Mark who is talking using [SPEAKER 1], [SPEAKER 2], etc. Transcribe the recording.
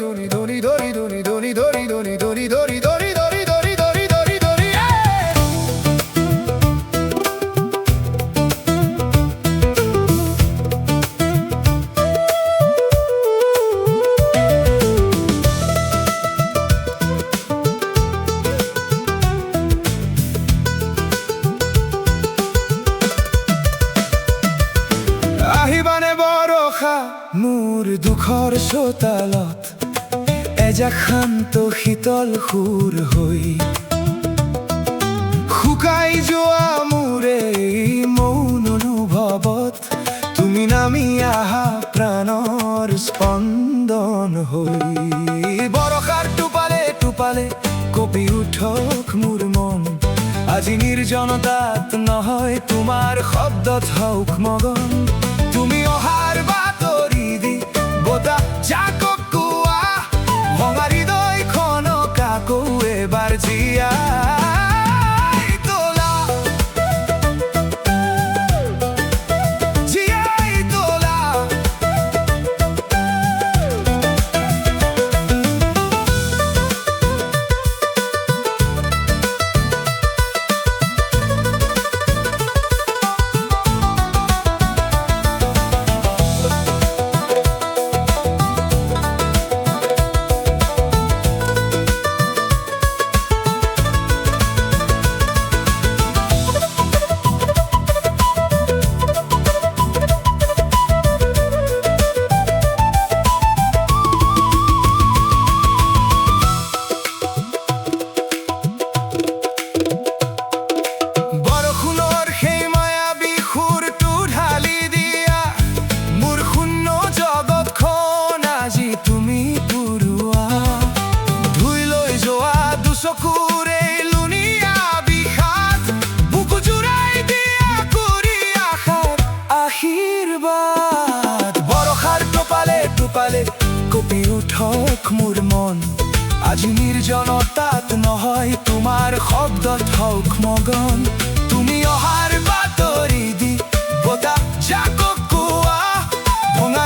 [SPEAKER 1] doni doni dori doni doni dori doni dori dori dori dori dori dori dori dori আহিবানে বৰষা মোৰ দুখৰ চোতালত এজাক শান্ত শীতল সুৰ হৈ শুকাই যোৱা মোৰ এই মৌন অনুভৱত তুমি নামি আহা প্ৰাণৰ স্পন্দন হৈ বৰষাৰ টোপালে টোপালে কঁপি উঠক মোৰ মন আজি নিৰ্জনতাত নহয় তোমাৰ শব্দত হওক মগন তুমি অহাৰ বাতৰি দি বতাহ জাকক কোৱা ভঙা হৃদয়খনক আকৌ এবাৰ জীয়াই তোলা জীয়াই তোলা কঁপি উঠক মোৰ মন আজি নিৰ্জনতাত নহয় তোমাৰ শব্দত হওক মগন তুমি অহাৰ বাতৰি দি বতাহ জাকক কোৱা ভঙা